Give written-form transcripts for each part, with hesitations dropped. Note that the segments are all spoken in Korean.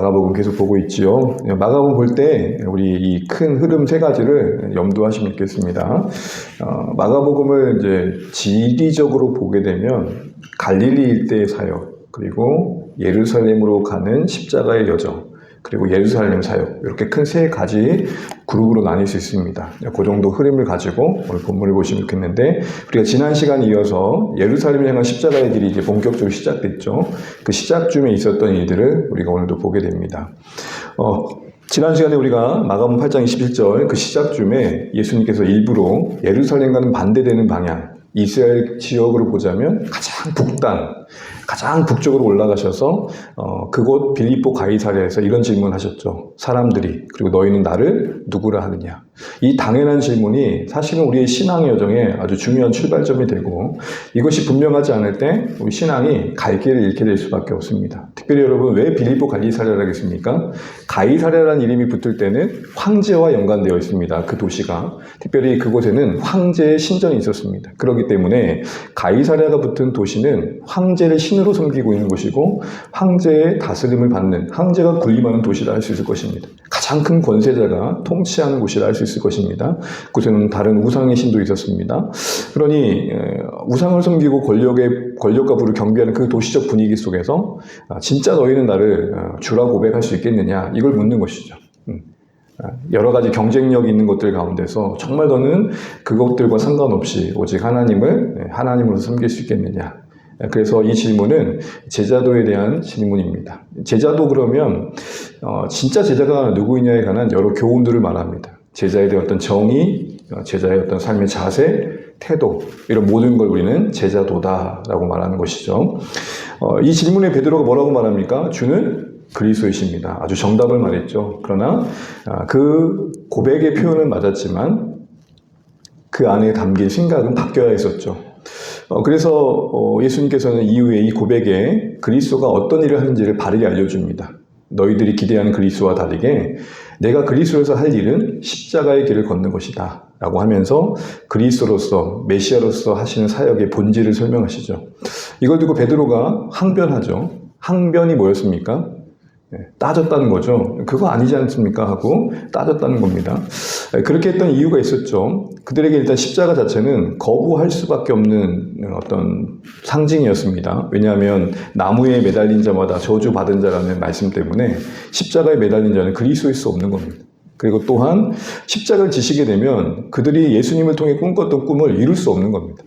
마가복음 계속 보고 있지요. 마가복음 볼 때 우리 이 큰 흐름 세 가지를 염두하시면 좋겠습니다. 마가복음을 이제 지리적으로 보게 되면 갈릴리 일대의 사역, 그리고 예루살렘으로 가는 십자가의 여정, 그리고 예루살렘 사역, 이렇게 큰 세 가지 그룹으로 나뉠 수 있습니다. 그 정도 흐름을 가지고 오늘 본문을 보시면 좋겠는데, 우리가 지난 시간에 이어서 예루살렘을 향한 십자가의 길이 이제 본격적으로 시작됐죠. 그 시작쯤에 있었던 일들을 우리가 오늘도 보게 됩니다. 지난 시간에 우리가 마가복음 8장 21절 그 시작쯤에 예수님께서 일부러 예루살렘과는 반대되는 방향, 이스라엘 지역으로 보자면 가장 북쪽으로 올라가셔서 그곳 빌립보 가이사랴에서 이런 질문을 하셨죠. 사람들이, 그리고 너희는 나를 누구라 하느냐. 이 당연한 질문이 사실은 우리의 신앙의 여정에 아주 중요한 출발점이 되고, 이것이 분명하지 않을 때 우리 신앙이 갈 길을 잃게 될 수밖에 없습니다. 특별히 여러분, 왜 빌립보 가이사랴라고 했습니까? 가이사랴라는 이름이 붙을 때는 황제와 연관되어 있습니다. 그 도시가. 특별히 그곳에는 황제의 신전이 있었습니다. 그렇기 때문에 가이사랴가 붙은 도시는 황제를 신으로 섬기고 있는 곳이고, 황제의 다스림을 받는, 황제가 군림하는 도시라 할 수 있을 것입니다. 가장 큰 권세자가 통치하는 곳이라 할 수 있을 것입니다. 그곳에는 다른 우상의 신도 있었습니다. 그러니 우상을 섬기고 권력과 부를 경비하는 그 도시적 분위기 속에서 진짜 너희는 나를 주라 고백할 수 있겠느냐, 이걸 묻는 것이죠. 여러 가지 경쟁력이 있는 것들 가운데서 정말 너는 그것들과 상관없이 오직 하나님으로 섬길 수 있겠느냐. 그래서 이 질문은 제자도에 대한 질문입니다. 제자도 그러면 진짜 제자가 누구이냐에 관한 여러 교훈들을 말합니다. 제자에 대한 어떤 정의, 제자의 어떤 삶의 자세, 태도, 이런 모든 걸 우리는 제자도다라고 말하는 것이죠. 이 질문에 베드로가 뭐라고 말합니까? 주는 그리스도이십니다. 아주 정답을 말했죠. 그러나 그 고백의 표현은 맞았지만 그 안에 담긴 생각은 바뀌어야 했었죠. 그래서 예수님께서는 이후에 이 고백에 그리스도가 어떤 일을 하는지를 바르게 알려줍니다. 너희들이 기대하는 그리스도와 다르게 내가 그리스도에서 할 일은 십자가의 길을 걷는 것이다 라고 하면서 그리스도로서, 메시아로서 하시는 사역의 본질을 설명하시죠. 이걸 두고 베드로가 항변하죠. 항변이 뭐였습니까? 따졌다는 거죠. 그거 아니지 않습니까? 하고 따졌다는 겁니다. 그렇게 했던 이유가 있었죠. 그들에게 일단 십자가 자체는 거부할 수밖에 없는 어떤 상징이었습니다. 왜냐하면 나무에 매달린 자마다 저주받은 자라는 말씀 때문에 십자가에 매달린 자는 그리스도일 수 없는 겁니다. 그리고 또한 십자가를 지시게 되면 그들이 예수님을 통해 꿈꿨던 꿈을 이룰 수 없는 겁니다.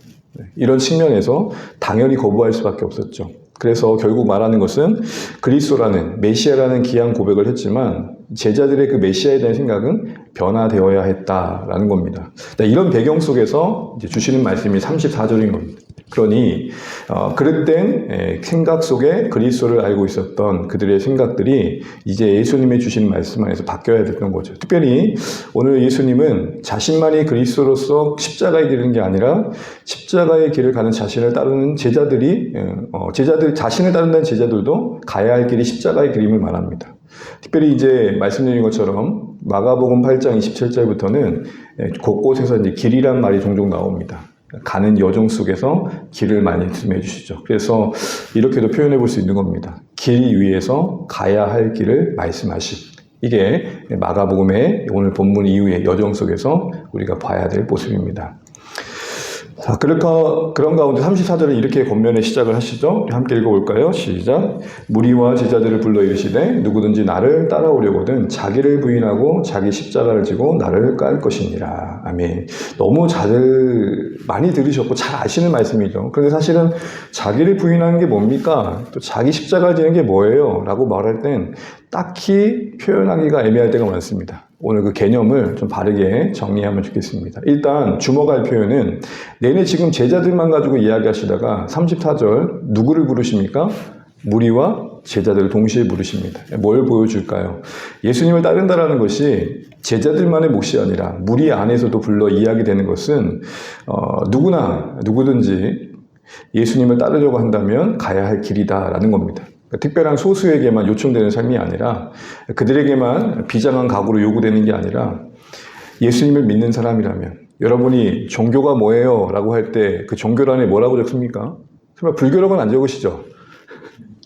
이런 측면에서 당연히 거부할 수밖에 없었죠. 그래서 결국 말하는 것은 그리스도라는, 메시아라는 귀한 고백을 했지만 제자들의 그 메시아에 대한 생각은 변화되어야 했다라는 겁니다. 이런 배경 속에서 이제 주시는 말씀이 34절인 겁니다. 그러니 그릇된 생각 속에 그리스도를 알고 있었던 그들의 생각들이 이제 예수님의 주시는 말씀 안에서 바뀌어야 됐던 거죠. 특별히 오늘 예수님은 자신만이 그리스도로서 십자가의 길을 게 아니라 십자가의 길을 가는 자신을 따르는 자신을 따른다는 제자들도 가야 할 길이 십자가의 길임을 말합니다. 특별히 이제 말씀드린 것처럼 마가복음 8장 27절부터는 곳곳에서 이제 길이란 말이 종종 나옵니다. 가는 여정 속에서 길을 많이 말씀해 주시죠. 그래서 이렇게도 표현해 볼 수 있는 겁니다. 길 위에서 가야 할 길을 말씀하심. 이게 마가복음의 오늘 본문 이후의 여정 속에서 우리가 봐야 될 모습입니다. 자, 그런 가운데 34절을 이렇게 권면의 시작을 하시죠. 함께 읽어볼까요? 시작. 무리와 제자들을 불러 이르시되 누구든지 나를 따라오려거든 자기를 부인하고 자기 십자가를 지고 나를 깔 것이니라. 아멘. 너무 많이 들으셨고 잘 아시는 말씀이죠. 그런데 사실은 자기를 부인하는 게 뭡니까? 또 자기 십자가를 지는 게 뭐예요? 라고 말할 땐 딱히 표현하기가 애매할 때가 많습니다. 오늘 그 개념을 좀 바르게 정리하면 좋겠습니다. 일단 주목할 표현은 내내 지금 제자들만 가지고 이야기하시다가 34절 누구를 부르십니까? 무리와 제자들을 동시에 부르십니다. 뭘 보여줄까요? 예수님을 따른다라는 것이 제자들만의 몫이 아니라 무리 안에서도 불러 이야기되는 것은 누구든지 예수님을 따르려고 한다면 가야 할 길이다라는 겁니다. 특별한 소수에게만 요청되는 삶이 아니라 그들에게만 비장한 각오로 요구되는 게 아니라 예수님을 믿는 사람이라면 여러분이 종교가 뭐예요? 라고 할 때 그 종교란에 뭐라고 적습니까? 설마 불교라고는 안 적으시죠?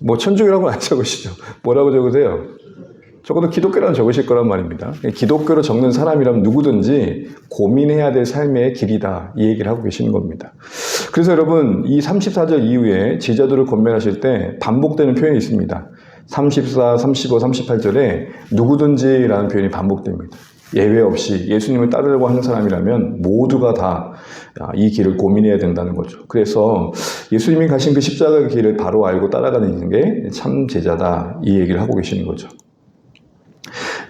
뭐 천주교라고는 안 적으시죠? 뭐라고 적으세요? 적어도 기독교라는 적으실 거란 말입니다. 기독교로 적는 사람이라면 누구든지 고민해야 될 삶의 길이다. 이 얘기를 하고 계시는 겁니다. 그래서 여러분, 이 34절 이후에 제자도를 권면하실 때 반복되는 표현이 있습니다. 34, 35, 38절에 누구든지라는 표현이 반복됩니다. 예외 없이 예수님을 따르려고 하는 사람이라면 모두가 다 이 길을 고민해야 된다는 거죠. 그래서 예수님이 가신 그 십자가의 길을 바로 알고 따라가는 게 참 제자다. 이 얘기를 하고 계시는 거죠.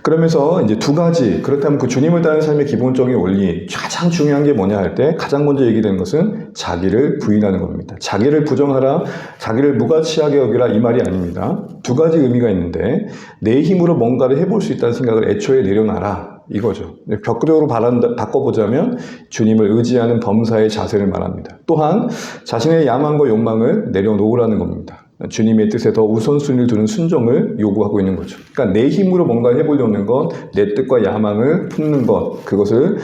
그러면서 이제 두 가지, 그렇다면 그 주님을 따르는 삶의 기본적인 원리, 가장 중요한 게 뭐냐 할 때 가장 먼저 얘기되는 것은 자기를 부인하는 겁니다. 자기를 부정하라, 자기를 무가치하게 여기라 이 말이 아닙니다. 두 가지 의미가 있는데 내 힘으로 뭔가를 해볼 수 있다는 생각을 애초에 내려놔라. 이거죠. 벽적으로 바꿔보자면 주님을 의지하는 범사의 자세를 말합니다. 또한 자신의 야망과 욕망을 내려놓으라는 겁니다. 주님의 뜻에 더 우선순위를 두는 순종을 요구하고 있는 거죠. 그러니까 내 힘으로 뭔가 해보려는 것, 내 뜻과 야망을 품는 것, 그것을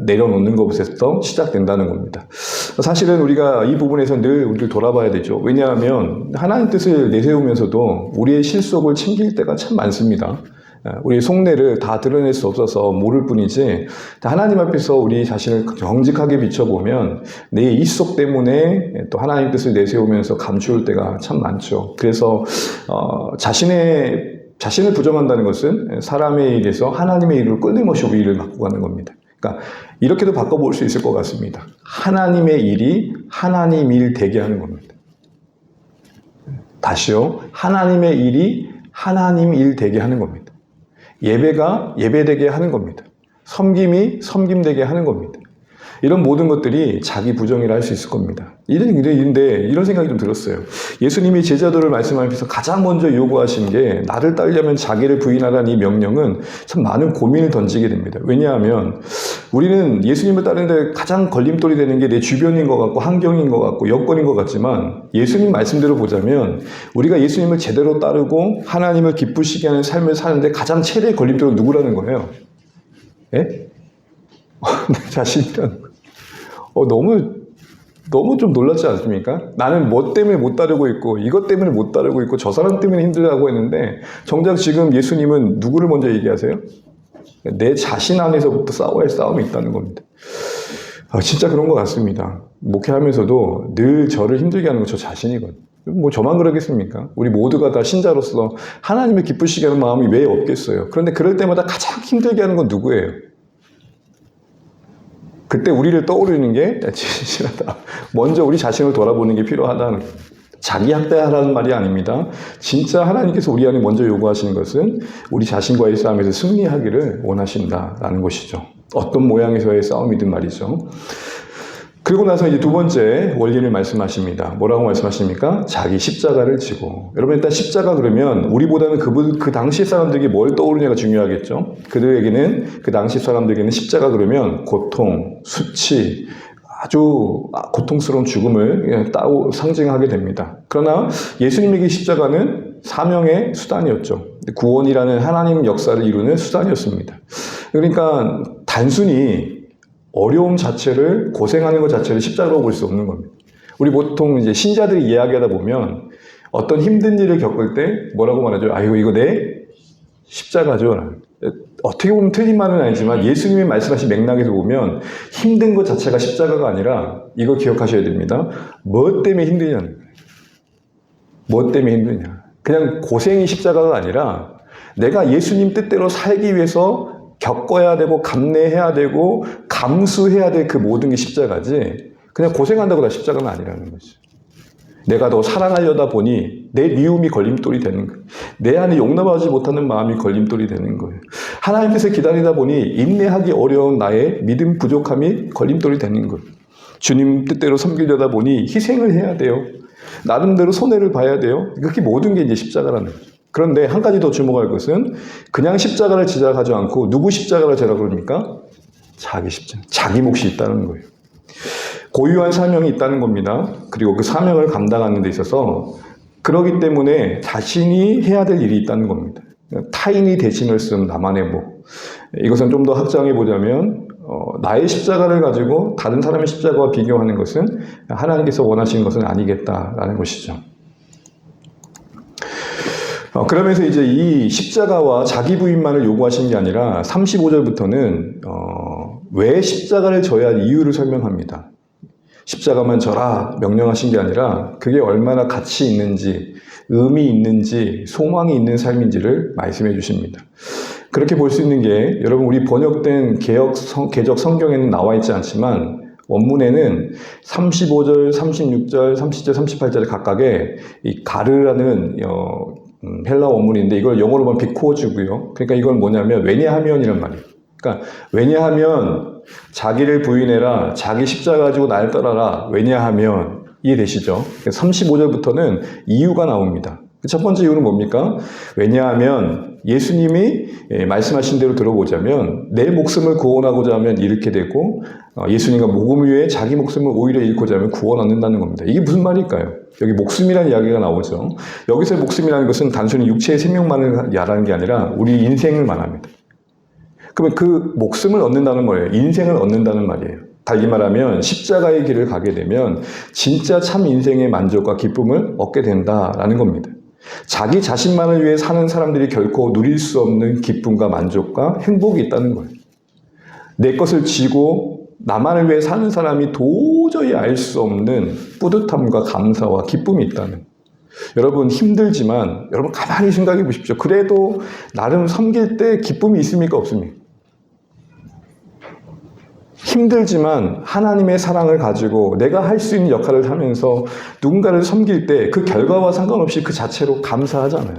내려놓는 것부터 시작된다는 겁니다. 사실은 우리가 이 부분에서 늘 우리를 돌아봐야 되죠. 왜냐하면 하나님 뜻을 내세우면서도 우리의 실속을 챙길 때가 참 많습니다. 우리 속내를 다 드러낼 수 없어서 모를 뿐이지 하나님 앞에서 우리 자신을 정직하게 비춰보면 내 입속 때문에 또 하나님 뜻을 내세우면서 감추올 때가 참 많죠. 그래서 자신을 부정한다는 것은 사람의 일에서 하나님의 일을 끊임없이 우리 일을 맡고 가는 겁니다. 그러니까 이렇게도 바꿔볼 수 있을 것 같습니다. 하나님의 일이 하나님 일 되게 하는 겁니다. 다시요. 하나님의 일이 하나님 일 되게 하는 겁니다. 예배가 예배되게 하는 겁니다. 섬김이 섬김되게 하는 겁니다. 이런 모든 것들이 자기 부정이라 할 수 있을 겁니다. 이런 생각이 좀 들었어요. 예수님이 제자도를 말씀하면서 가장 먼저 요구하신 게 나를 따르려면 자기를 부인하라는 이 명령은 참 많은 고민을 던지게 됩니다. 왜냐하면 우리는 예수님을 따르는데 가장 걸림돌이 되는 게 내 주변인 것 같고 환경인 것 같고 여건인 것 같지만 예수님 말씀대로 보자면 우리가 예수님을 제대로 따르고 하나님을 기쁘시게 하는 삶을 사는데 가장 최대의 걸림돌은 누구라는 거예요? 예? 내 자신이라는 거예요. 너무 좀 놀랍지 않습니까? 나는 뭐 때문에 못 따르고 있고 이것 때문에 못 따르고 있고 저 사람 때문에 힘들다고 했는데 정작 지금 예수님은 누구를 먼저 얘기하세요? 내 자신 안에서부터 싸워야 할 싸움이 있다는 겁니다. 진짜 그런 것 같습니다. 목회하면서도 늘 저를 힘들게 하는 건 저 자신이거든요. 뭐 저만 그러겠습니까? 우리 모두가 다 신자로서 하나님을 기쁘시게 하는 마음이 왜 없겠어요? 그런데 그럴 때마다 가장 힘들게 하는 건 누구예요? 그때 우리를 떠오르는 게 진실하다. 먼저 우리 자신을 돌아보는 게 필요하다는 자기 학대하라는 말이 아닙니다. 진짜 하나님께서 우리 안에 먼저 요구하시는 것은 우리 자신과의 싸움에서 승리하기를 원하신다라는 것이죠. 어떤 모양에서의 싸움이든 말이죠. 그리고 나서 이제 두 번째 원리를 말씀하십니다. 뭐라고 말씀하십니까? 자기 십자가를 지고. 여러분 일단 십자가 그러면 우리보다는 그 당시 사람들에게 뭘 떠오르냐가 중요하겠죠. 그 당시 사람들에게는 십자가 그러면 고통, 수치, 아주 고통스러운 죽음을 상징하게 됩니다. 그러나 예수님에게 십자가는 사명의 수단이었죠. 구원이라는 하나님 역사를 이루는 수단이었습니다. 그러니까 단순히 어려움 자체를 고생하는 것 자체를 십자가로 볼 수 없는 겁니다. 우리 보통 이제 신자들이 이야기하다 보면 어떤 힘든 일을 겪을 때 뭐라고 말하죠? 아이고 이거 내 십자가죠. 어떻게 보면 틀린 말은 아니지만 예수님이 말씀하신 맥락에서 보면 힘든 것 자체가 십자가가 아니라 이거 기억하셔야 됩니다. 뭐 때문에 힘드냐는 거예요. 뭐 때문에 힘드냐. 그냥 고생이 십자가가 아니라 내가 예수님 뜻대로 살기 위해서 겪어야 되고 감내해야 되고 감수해야 될 그 모든 게 십자가지 그냥 고생한다고 다 십자가는 아니라는 거지. 내가 더 사랑하려다 보니 내 미움이 걸림돌이 되는 거예요. 내 안에 용납하지 못하는 마음이 걸림돌이 되는 거예요. 하나님께서 기다리다 보니 인내하기 어려운 나의 믿음 부족함이 걸림돌이 되는 거예요. 주님 뜻대로 섬기려다 보니 희생을 해야 돼요. 나름대로 손해를 봐야 돼요. 그게 모든 게 이제 십자가라는 거죠. 그런데 한 가지 더 주목할 것은 그냥 십자가를 지자하지 않고 누구 십자가를 지라고 그럽니까? 자기 십자가, 자기 몫이 있다는 거예요. 고유한 사명이 있다는 겁니다. 그리고 그 사명을 감당하는 데 있어서 그러기 때문에 자신이 해야 될 일이 있다는 겁니다. 타인이 대신을 쓴 나만의 목. 이것은 좀 더 확장해 보자면 나의 십자가를 가지고 다른 사람의 십자가와 비교하는 것은 하나님께서 원하시는 것은 아니겠다라는 것이죠. 그러면서 이제 이 십자가와 자기 부인만을 요구하신 게 아니라 35절부터는 왜 십자가를 져야 할 이유를 설명합니다. 십자가만 져라 명령하신 게 아니라 그게 얼마나 가치 있는지, 의미 있는지, 소망이 있는 삶인지를 말씀해 주십니다. 그렇게 볼 수 있는 게 여러분 우리 번역된 개적 성경에는 나와 있지 않지만 원문에는 35절, 36절, 37절, 38절 각각에 이 가르라는 헬라 원문인데 이걸 영어로 보면 비코즈고요. 그러니까 이건 뭐냐면 왜냐하면이란 말이에요. 그러니까 왜냐하면 자기를 부인해라, 자기 십자가 가지고 날 따라라. 왜냐하면 이해되시죠? 35절부터는 이유가 나옵니다. 첫 번째 이유는 뭡니까? 왜냐하면 예수님이 말씀하신 대로 들어보자면 내 목숨을 구원하고자 하면 이렇게 되고 예수님과 복음 위에 자기 목숨을 오히려 잃고자 하면 구원 얻는다는 겁니다. 이게 무슨 말일까요? 여기 목숨이라는 이야기가 나오죠. 여기서 목숨이라는 것은 단순히 육체의 생명만을 말하는 게 아니라 우리 인생을 말합니다. 그러면 그 목숨을 얻는다는 거예요. 인생을 얻는다는 말이에요. 달리 말하면 십자가의 길을 가게 되면 진짜 참 인생의 만족과 기쁨을 얻게 된다라는 겁니다. 자기 자신만을 위해 사는 사람들이 결코 누릴 수 없는 기쁨과 만족과 행복이 있다는 거예요. 내 것을 지고 나만을 위해 사는 사람이 도저히 알 수 없는 뿌듯함과 감사와 기쁨이 있다는 거예요. 여러분 힘들지만 여러분 가만히 생각해 보십시오. 그래도 나름 섬길 때 기쁨이 있습니까? 없습니까? 힘들지만 하나님의 사랑을 가지고 내가 할 수 있는 역할을 하면서 누군가를 섬길 때 그 결과와 상관없이 그 자체로 감사하잖아요.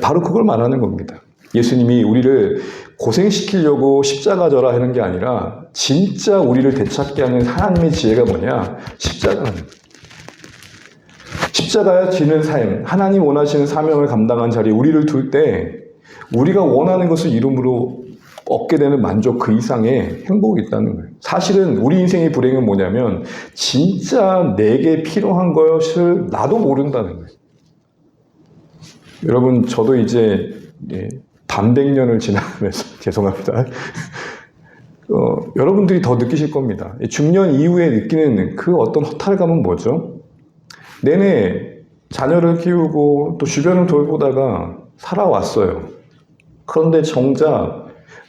바로 그걸 말하는 겁니다. 예수님이 우리를 고생시키려고 십자가 져라 하는 게 아니라 진짜 우리를 되찾게 하는 하나님의 지혜가 뭐냐? 십자가는. 십자가에 지는 삶, 하나님 원하시는 사명을 감당한 자리에 우리를 둘 때 우리가 원하는 것을 이름으로 얻게 되는 만족 그 이상의 행복이 있다는 거예요. 사실은 우리 인생의 불행은 뭐냐면 진짜 내게 필요한 것을 나도 모른다는 거예요. 여러분 저도 이제 반백년을 지나면서 죄송합니다. 여러분들이 더 느끼실 겁니다. 중년 이후에 느끼는 그 어떤 허탈감은 뭐죠? 내내 자녀를 키우고 또 주변을 돌보다가 살아왔어요. 그런데 정작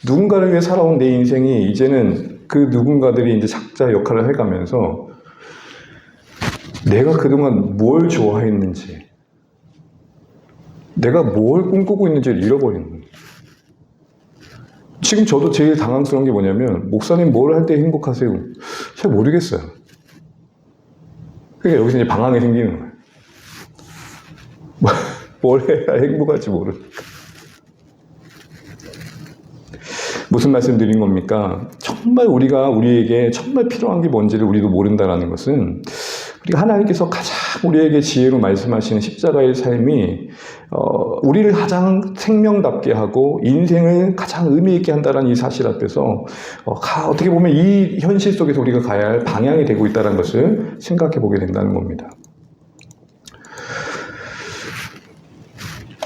누군가를 위해 살아온 내 인생이 이제는 그 누군가들이 이제 작자 역할을 해가면서 내가 그동안 뭘 좋아했는지, 내가 뭘 꿈꾸고 있는지를 잃어버리는 거예요. 지금 저도 제일 당황스러운 게 뭐냐면 목사님 뭘 할 때 행복하세요? 잘 모르겠어요. 그러니까 여기서 이제 방황이 생기는 거예요. 뭘 해야 행복할지 모르니까. 무슨 말씀 드린 겁니까? 정말 우리에게 정말 필요한 게 뭔지를 우리도 모른다는 것은 우리가 하나님께서 가장 우리에게 지혜로 말씀하시는 십자가의 삶이 우리를 가장 생명답게 하고 인생을 가장 의미 있게 한다는 이 사실 앞에서 어떻게 보면 이 현실 속에서 우리가 가야 할 방향이 되고 있다는 것을 생각해 보게 된다는 겁니다.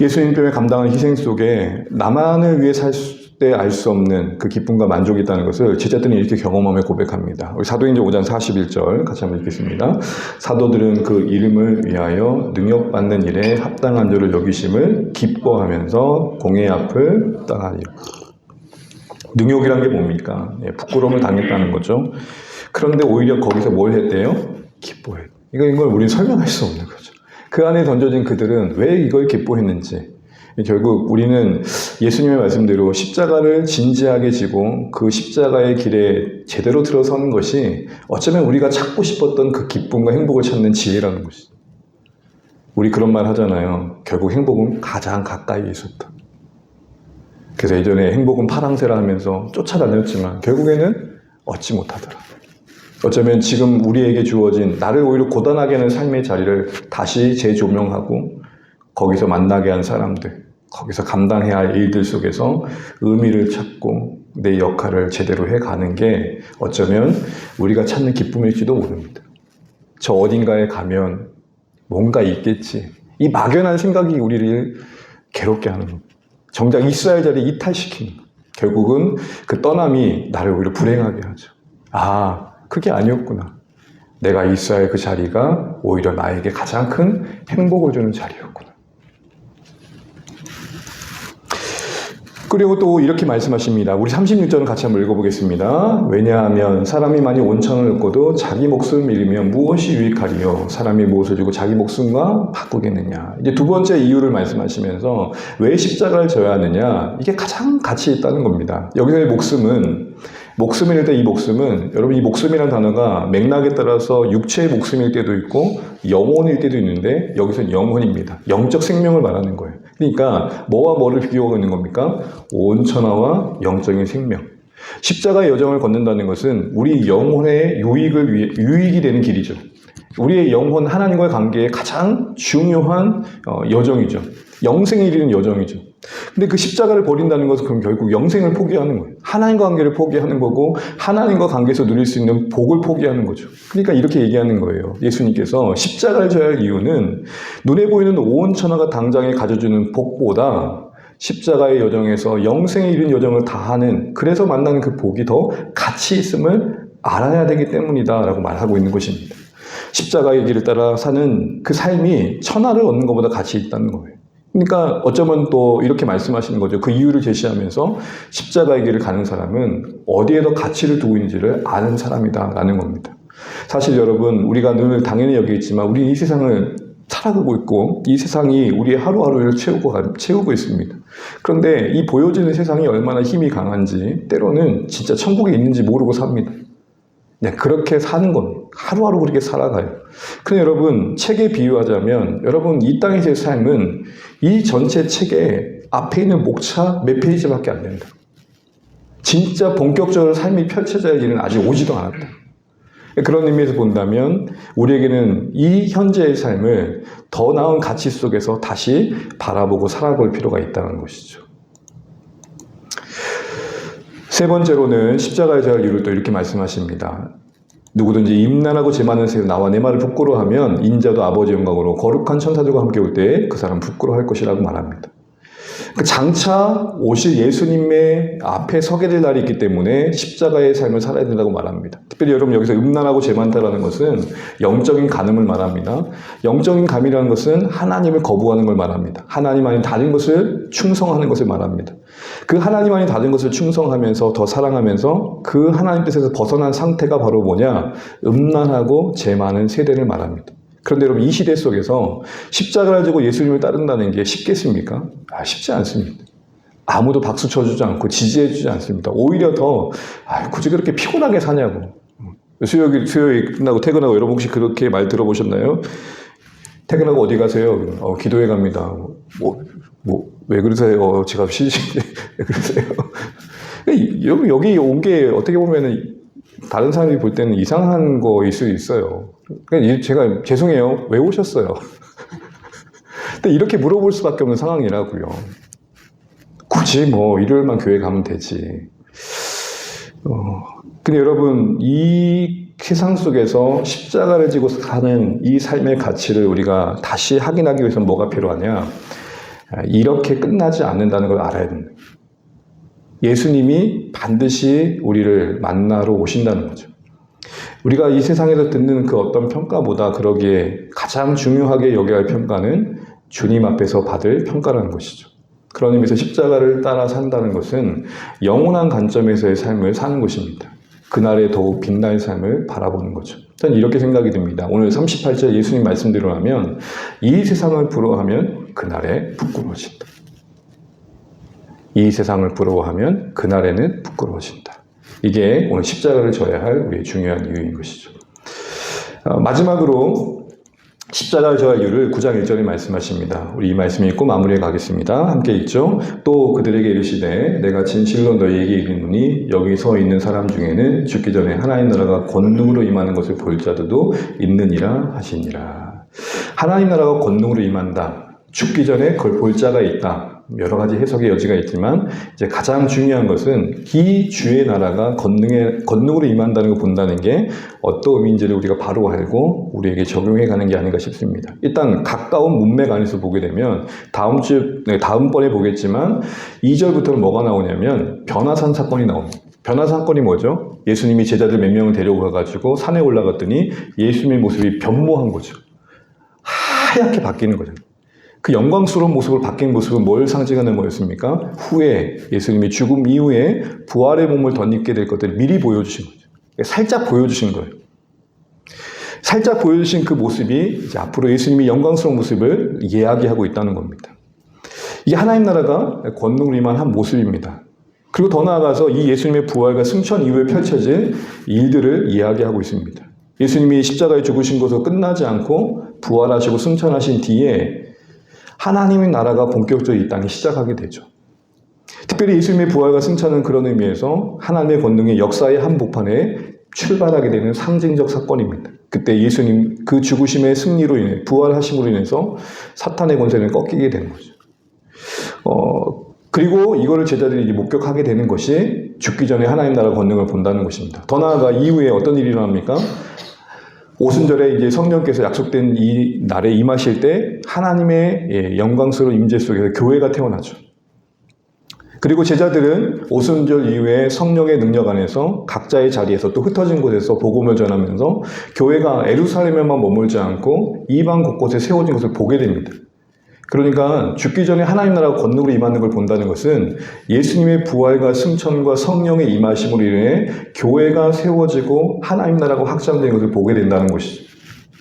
예수님께서 감당한 희생 속에 나만을 위해 살 때 알 수 없는 그 기쁨과 만족이 있다는 것을 제자들은 이렇게 경험하며 고백합니다. 우리 사도행전 5장 41절 같이 한번 읽겠습니다. 사도들은 그 이름을 위하여 능력받는 일에 합당한 줄을 여기심을 기뻐하면서 공회 앞을 떠나니라. 능욕이란 게 뭡니까? 부끄러움을 당했다는 거죠. 그런데 오히려 거기서 뭘 했대요? 기뻐해요. 이걸 우리는 설명할 수 없는 거죠. 그 안에 던져진 그들은 왜 이걸 기뻐했는지, 결국 우리는 예수님의 말씀대로 십자가를 진지하게 지고 그 십자가의 길에 제대로 들어서는 것이 어쩌면 우리가 찾고 싶었던 그 기쁨과 행복을 찾는 지혜라는 것이죠. 우리 그런 말 하잖아요. 결국 행복은 가장 가까이 있었다. 그래서 예전에 행복은 파랑새라 하면서 쫓아다녔지만 결국에는 얻지 못하더라. 어쩌면 지금 우리에게 주어진 나를 오히려 고단하게 하는 삶의 자리를 다시 재조명하고 거기서 만나게 한 사람들, 거기서 감당해야 할 일들 속에서 의미를 찾고 내 역할을 제대로 해가는 게 어쩌면 우리가 찾는 기쁨일지도 모릅니다. 저 어딘가에 가면 뭔가 있겠지. 이 막연한 생각이 우리를 괴롭게 하는 겁니다. 정작 있어야 할 자리에 이탈시키는 거예요. 결국은 그 떠남이 나를 오히려 불행하게 하죠. 아, 그게 아니었구나. 내가 있어야 할 그 자리가 오히려 나에게 가장 큰 행복을 주는 자리였구나. 그리고 또 이렇게 말씀하십니다. 우리 36절을 같이 한번 읽어보겠습니다. 왜냐하면 사람이 많이 온천을 얻고도 자기 목숨을 잃으면 무엇이 유익하리요? 사람이 무엇을 주고 자기 목숨과 바꾸겠느냐? 이제 두 번째 이유를 말씀하시면서 왜 십자가를 져야 하느냐? 이게 가장 가치 있다는 겁니다. 여기서의 목숨을 잃을 때 이 목숨은, 여러분 이 목숨이라는 단어가 맥락에 따라서 육체의 목숨일 때도 있고 영혼일 때도 있는데 여기서는 영혼입니다. 영적 생명을 말하는 거예요. 그러니까 뭐와 뭐를 비교하고 있는 겁니까? 온천하와 영적인 생명. 십자가의 여정을 걷는다는 것은 우리 영혼의 유익이 되는 길이죠. 우리의 영혼 하나님과의 관계에 가장 중요한 여정이죠. 영생에 이르는 여정이죠. 근데 그 십자가를 버린다는 것은 그럼 결국 영생을 포기하는 거예요. 하나님과 관계를 포기하는 거고 하나님과 관계에서 누릴 수 있는 복을 포기하는 거죠. 그러니까 이렇게 얘기하는 거예요. 예수님께서 십자가를 져야 할 이유는 눈에 보이는 온 천하가 당장에 가져주는 복보다 십자가의 여정에서 영생에 이른 여정을 다하는, 그래서 만나는 그 복이 더 가치 있음을 알아야 되기 때문이다 라고 말하고 있는 것입니다. 십자가의 길을 따라 사는 그 삶이 천하를 얻는 것보다 가치 있다는 거예요. 그러니까 어쩌면 또 이렇게 말씀하시는 거죠. 그 이유를 제시하면서 십자가의 길을 가는 사람은 어디에 더 가치를 두고 있는지를 아는 사람이다라는 겁니다. 사실 여러분, 우리가 늘 당연히 여기있지만 우리는 이 세상을 살아가고 있고 이 세상이 우리의 하루하루를 채우고 있습니다. 그런데 이 보여지는 세상이 얼마나 힘이 강한지 때로는 진짜 천국에 있는지 모르고 삽니다. 네, 그렇게 사는 겁니다. 하루하루 그렇게 살아가요. 근데 여러분, 책에 비유하자면 여러분 이 땅에서의 삶은 이 전체 책에 앞에 있는 목차 몇 페이지밖에 안 된다. 진짜 본격적으로 삶이 펼쳐져야 할 일은 아직 오지도 않았다. 그런 의미에서 본다면 우리에게는 이 현재의 삶을 더 나은 가치 속에서 다시 바라보고 살아볼 필요가 있다는 것이죠. 세 번째로는 십자가의 져야 할 이유를 또 이렇게 말씀하십니다. 누구든지 임난하고 죄 많은 새로 나와 내 말을 부끄러워하면 인자도 아버지 영광으로 거룩한 천사들과 함께 올 때 그 사람 부끄러워할 것이라고 말합니다. 장차 오실 예수님의 앞에 서게 될 날이 있기 때문에 십자가의 삶을 살아야 된다고 말합니다. 특별히 여러분 여기서 음란하고 죄 많다라는 것은 영적인 간음을 말합니다. 영적인 감이라는 것은 하나님을 거부하는 걸 말합니다. 하나님 아닌 다른 것을 충성하는 것을 말합니다. 그 하나님 아닌 다른 것을 충성하면서 더 사랑하면서 그 하나님 뜻에서 벗어난 상태가 바로 뭐냐? 음란하고 죄 많은 세대를 말합니다. 그런데 여러분 이 시대 속에서 십자가를 지고 예수님을 따른다는 게 쉽겠습니까? 쉽지 않습니다. 아무도 박수 쳐주지 않고 지지해주지 않습니다. 오히려 더 굳이 그렇게 피곤하게 사냐고. 수요일 끝나고 퇴근하고 여러분 혹시 그렇게 말 들어보셨나요? 퇴근하고 어디 가세요? 기도회 갑니다. 왜 그러세요? 제가 쉬시는데 왜 그러세요? 여러분 여기 온 게 어떻게 보면은 다른 사람이 볼 때는 이상한 거일 수 있어요. 그러니까 제가 죄송해요. 왜 오셨어요? 근데 이렇게 물어볼 수밖에 없는 상황이라고요. 굳이 뭐 일요일만 교회 가면 되지. 근데 여러분 이 세상 속에서 십자가를 지고 사는 이 삶의 가치를 우리가 다시 확인하기 위해서는 뭐가 필요하냐? 이렇게 끝나지 않는다는 걸 알아야 됩니다. 예수님이 반드시 우리를 만나러 오신다는 거죠. 우리가 이 세상에서 듣는 그 어떤 평가보다 그러기에 가장 중요하게 여겨야 할 평가는 주님 앞에서 받을 평가라는 것이죠. 그런 의미에서 십자가를 따라 산다는 것은 영원한 관점에서의 삶을 사는 것입니다. 그날의 더욱 빛날 삶을 바라보는 거죠. 저는 이렇게 생각이 듭니다. 오늘 38절 예수님 말씀대로 하면 이 세상을 부러워하면 그날에 부끄러워진다. 이 세상을 부러워하면 그날에는 부끄러워진다. 이게 오늘 십자가를 져야 할 우리의 중요한 이유인 것이죠. 마지막으로 십자가를 져야 할 이유를 9장 1절에 말씀하십니다. 우리 이 말씀 읽고 마무리해 가겠습니다. 함께 읽죠. 또 그들에게 이르시되 내가 진실로 너희에게 이르노니 여기 서 있는 사람 중에는 죽기 전에 하나님 나라가 권능으로 임하는 것을 볼 자들도 있느니라 하시니라. 하나님 나라가 권능으로 임한다. 죽기 전에 그걸 볼 자가 있다. 여러 가지 해석의 여지가 있지만 이제 가장 중요한 것은 이 주의 나라가 권능으로 임한다는 걸 본다는 게 어떤 의미인지를 우리가 바로 알고 우리에게 적용해 가는 게 아닌가 싶습니다. 일단 가까운 문맥 안에서 보게 되면 다음번에 보겠지만 2절부터는 뭐가 나오냐면 변화산 사건이 나옵니다. 변화산 사건이 뭐죠? 예수님이 제자들 몇 명을 데리고 가가지고 산에 올라갔더니 예수님의 모습이 변모한 거죠. 하얗게 바뀌는 거죠. 그 영광스러운 모습을 바뀐 모습은 뭘 상징하는 거였습니까? 후에 예수님이 죽음 이후에 부활의 몸을 덧입게 될 것들을 미리 보여주신 거죠. 살짝 보여주신 거예요. 살짝 보여주신 그 모습이 이제 앞으로 예수님이 영광스러운 모습을 이야기하고 있다는 겁니다. 이게 하나님 나라가 권능으로 임한 모습입니다. 그리고 더 나아가서 이 예수님의 부활과 승천 이후에 펼쳐질 일들을 이야기하고 있습니다. 예수님이 십자가에 죽으신 것으로 끝나지 않고 부활하시고 승천하신 뒤에 하나님의 나라가 본격적으로 이 땅에 시작하게 되죠. 특별히 예수님의 부활과 승천은 그런 의미에서 하나님의 권능의 역사의 한복판에 출발하게 되는 상징적 사건입니다. 그때 예수님 그 죽으심의 승리로 인해 부활하심으로 인해서 사탄의 권세는 꺾이게 되는 거죠. 그리고 이거를 제자들이 목격하게 되는 것이 죽기 전에 하나님 나라 권능을 본다는 것입니다. 더 나아가 이후에 어떤 일이 일어납니까? 오순절에 이제 성령께서 약속된 이 날에 임하실 때 하나님의 영광스러운 임재 속에서 교회가 태어나죠. 그리고 제자들은 오순절 이후에 성령의 능력 안에서 각자의 자리에서 또 흩어진 곳에서 복음을 전하면서 교회가 예루살렘에만 머물지 않고 이방 곳곳에 세워진 것을 보게 됩니다. 그러니까 죽기 전에 하나님 나라가 권능으로 임하는 걸 본다는 것은 예수님의 부활과 승천과 성령의 임하심으로 인해 교회가 세워지고 하나님 나라가 확장되는 것을 보게 된다는 것이죠.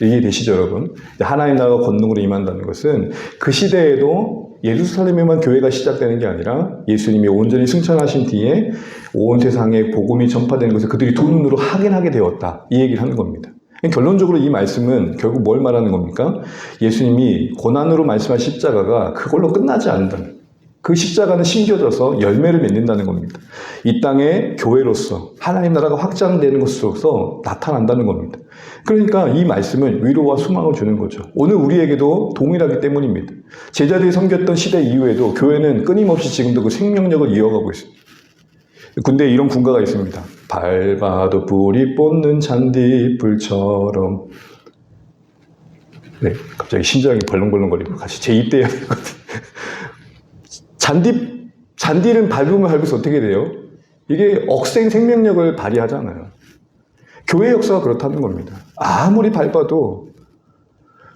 이해되시죠, 여러분? 하나님 나라가 권능으로 임한다는 것은 그 시대에도 예루살렘에만 교회가 시작되는 게 아니라 예수님이 온전히 승천하신 뒤에 온 세상에 복음이 전파되는 것을 그들이 두 눈으로 확인하게 되었다. 이 얘기를 하는 겁니다. 결론적으로 이 말씀은 결국 뭘 말하는 겁니까? 예수님이 고난으로 말씀하신 십자가가 그걸로 끝나지 않는다는, 그 십자가는 심겨져서 열매를 맺는다는 겁니다. 이 땅의 교회로서 하나님 나라가 확장되는 것으로서 나타난다는 겁니다. 그러니까 이 말씀은 위로와 소망을 주는 거죠. 오늘 우리에게도 동일하기 때문입니다. 제자들이 섬겼던 시대 이후에도 교회는 끊임없이 지금도 그 생명력을 이어가고 있습니다. 군대에 이런 군가가 있습니다. 밟아도 불이 뻗는 잔디불처럼. 네, 갑자기 심장이 벌렁벌렁거리고 같이 재입대해야 되거든요. 잔디를 밟으면 밟을수록 어떻게 돼요? 이게 억센 생명력을 발휘하잖아요. 교회 역사가 그렇다는 겁니다. 아무리 밟아도,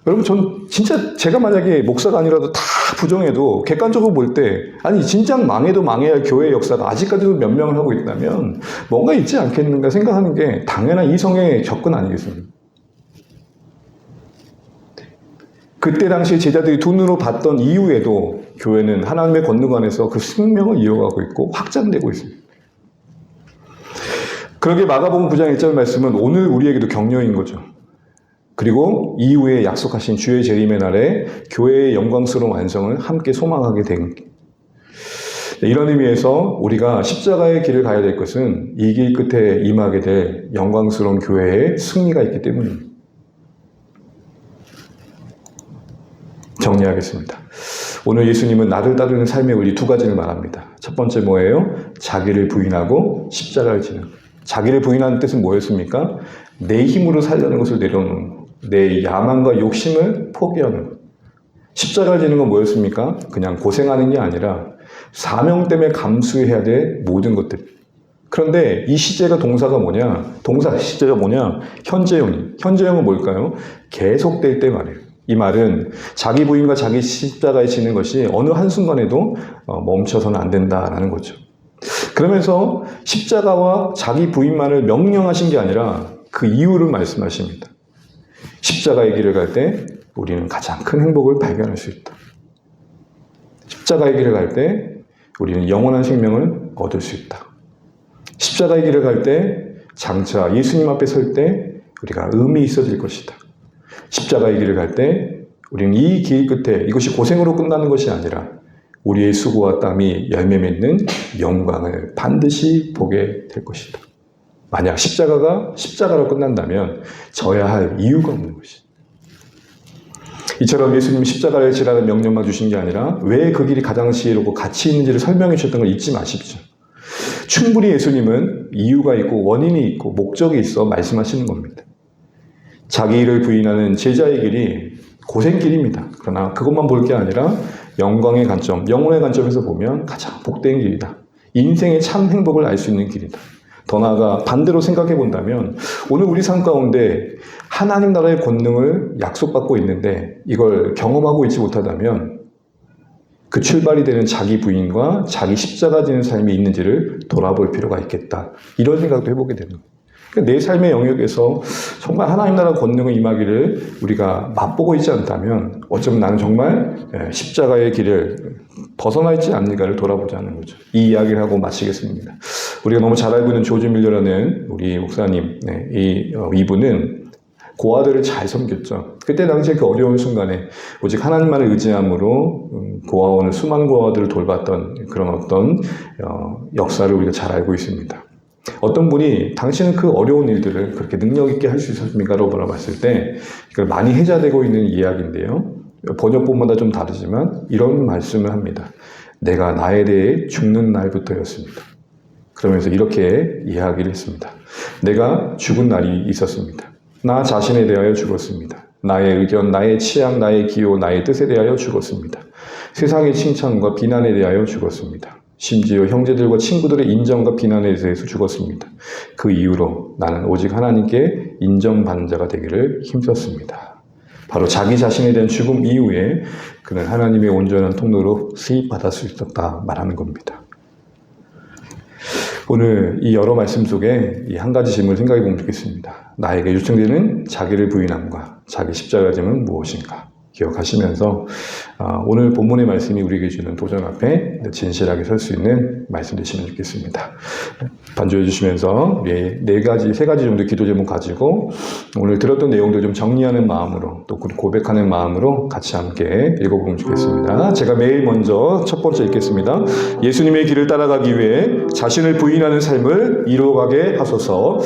여러분, 전 진짜 제가 만약에 목사가 아니라도 다 부정해도 객관적으로 볼 때, 아니, 진작 망해도 망해야 할 교회의 역사가 아직까지도 몇 명을 하고 있다면 뭔가 있지 않겠는가 생각하는 게 당연한 이성의 접근 아니겠습니까? 그때 당시 제자들이 두 눈으로 봤던 이후에도 교회는 하나님의 권능 안에서 그 생명을 이어가고 있고 확장되고 있습니다. 그러게 마가복음 9장 1절 말씀은 오늘 우리에게도 격려인 거죠. 그리고 이후에 약속하신 주의 재림의 날에 교회의 영광스러운 완성을 함께 소망하게 된, 이런 의미에서 우리가 십자가의 길을 가야 될 것은 이 길 끝에 임하게 될 영광스러운 교회의 승리가 있기 때문입니다. 정리하겠습니다. 오늘 예수님은 나를 따르는 삶의 원리 두 가지를 말합니다. 첫 번째 뭐예요? 자기를 부인하고 십자가를 지는 것. 자기를 부인하는 뜻은 뭐였습니까? 내 힘으로 살려는 것을 내려놓는 것. 내 야망과 욕심을 포기하는 것. 십자가를 지는 건 뭐였습니까? 그냥 고생하는 게 아니라 사명 때문에 감수해야 될 모든 것들. 그런데 이 시제가 동사가 뭐냐? 동사 시제가 뭐냐? 현재형이. 현재형은 뭘까요? 계속될 때 말이에요. 이 말은 자기 부인과 자기 십자가에 지는 것이 어느 한순간에도 멈춰서는 안 된다라는 거죠. 그러면서 십자가와 자기 부인만을 명령하신 게 아니라 그 이유를 말씀하십니다. 십자가의 길을 갈 때 우리는 가장 큰 행복을 발견할 수 있다. 십자가의 길을 갈 때 우리는 영원한 생명을 얻을 수 있다. 십자가의 길을 갈 때 장차 예수님 앞에 설 때 우리가 의미 있어질 것이다. 십자가의 길을 갈 때 우리는 이 길 끝에 이것이 고생으로 끝나는 것이 아니라 우리의 수고와 땀이 열매 맺는 영광을 반드시 보게 될 것이다. 만약 십자가가 십자가로 끝난다면 져야 할 이유가 없는 것이다. 이처럼 예수님이 십자가를 지라는 명령만 주신 게 아니라 왜 그 길이 가장 지혜롭고 가치 있는지를 설명해 주셨던 걸 잊지 마십시오. 충분히 예수님은 이유가 있고 원인이 있고 목적이 있어 말씀하시는 겁니다. 자기 일을 부인하는 제자의 길이 고생길입니다. 그러나 그것만 볼 게 아니라 영광의 관점, 영혼의 관점에서 보면 가장 복된 길이다. 인생의 참 행복을 알 수 있는 길이다. 더 나아가 반대로 생각해 본다면 오늘 우리 삶 가운데 하나님 나라의 권능을 약속받고 있는데 이걸 경험하고 있지 못하다면 그 출발이 되는 자기 부인과 자기 십자가 지는 삶이 있는지를 돌아볼 필요가 있겠다. 이런 생각도 해보게 되는 거예요. 내 삶의 영역에서 정말 하나님 나라 권능의 임하기를 우리가 맛보고 있지 않다면 어쩌면 나는 정말 십자가의 길을 벗어나 있지 않는가를 돌아보자는 거죠. 이 이야기를 하고 마치겠습니다. 우리가 너무 잘 알고 있는 조지 밀러라는 우리 목사님, 이분은 고아들을 잘 섬겼죠. 그때 당시에 그 어려운 순간에 오직 하나님만을 의지함으로 고아원을 수많은 고아들을 돌봤던 그런 어떤 역사를 우리가 잘 알고 있습니다. 어떤 분이 당신은 그 어려운 일들을 그렇게 능력 있게 할 수 있었습니까? 라고 물어봤을 때 이걸 많이 회자되고 있는 이야기인데요. 번역본마다 좀 다르지만 이런 말씀을 합니다. 내가 나에 대해 죽는 날부터였습니다. 그러면서 이렇게 이야기를 했습니다. 내가 죽은 날이 있었습니다. 나 자신에 대하여 죽었습니다. 나의 의견, 나의 취향, 나의 기호, 나의 뜻에 대하여 죽었습니다. 세상의 칭찬과 비난에 대하여 죽었습니다. 심지어 형제들과 친구들의 인정과 비난에 대해서 죽었습니다. 그 이후로 나는 오직 하나님께 인정받는 자가 되기를 힘썼습니다. 바로 자기 자신에 대한 죽음 이후에 그는 하나님의 온전한 통로로 수입받을 수 있었다 말하는 겁니다. 오늘 이 여러 말씀 속에 이 한 가지 질문을 생각해 보면 좋겠습니다. 나에게 요청되는 자기를 부인함과 자기 십자가 짐은 무엇인가? 기억하시면서 오늘 본문의 말씀이 우리에게 주는 도전 앞에 진실하게 설 수 있는 말씀 되시면 좋겠습니다. 반주해 주시면서 우리 세 가지 정도 기도 제목 가지고 오늘 들었던 내용들 좀 정리하는 마음으로 또 고백하는 마음으로 같이 함께 읽어보면 좋겠습니다. 제가 매일 먼저 첫 번째 읽겠습니다. 예수님의 길을 따라가기 위해 자신을 부인하는 삶을 이루어가게 하소서.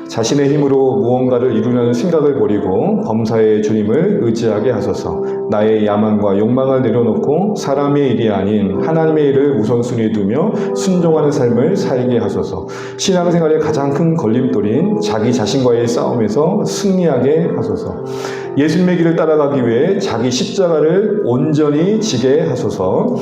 자신의 힘으로 무언가를 이루려는 생각을 버리고 범사의 주님을 의지하게 하소서. 나의 야망과 욕망을 내려놓고 사람의 일이 아닌 하나님의 일을 우선순위에 두며 순종하는 삶을 살게 하소서. 신앙생활의 가장 큰 걸림돌인 자기 자신과의 싸움에서 승리하게 하소서. 예수님의 길을 따라가기 위해 자기 십자가를 온전히 지게 하소서.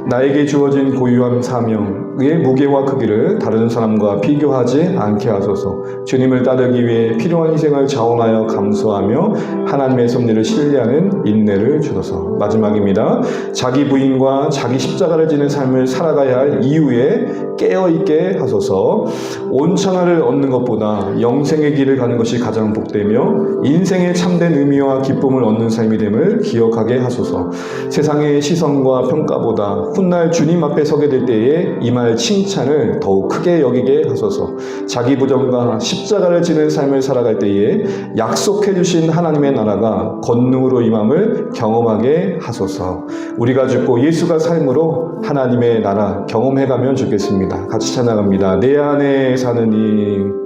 나에게 주어진 고유한 사명의 무게와 크기를 다른 사람과 비교하지 않게 하소서. 주님을 따르기 위해 필요한 희생을 자원하여 감수하며 하나님의 섭리를 신뢰하는 인내를 주소서. 마지막입니다. 자기 부인과 자기 십자가를 지는 삶을 살아가야 할 이유에 깨어있게 하소서. 온천하를 얻는 것보다 영생의 길을 가는 것이 가장 복되며 인생의 참된 의미와 기쁨을 얻는 삶이 됨을 기억하게 하소서. 세상의 시선과 평가보다 훗날 주님 앞에 서게 될 때에 임할 칭찬을 더욱 크게 여기게 하소서. 자기 부정과 십자가를 지는 삶을 살아갈 때에 약속해 주신 하나님의 나라가 권능으로 임함을 경험하게 하소서. 우리가 죽고 예수가 삶으로 하나님의 나라 경험해가면 좋겠습니다. 같이 찬양합니다. 내 안에 사는 이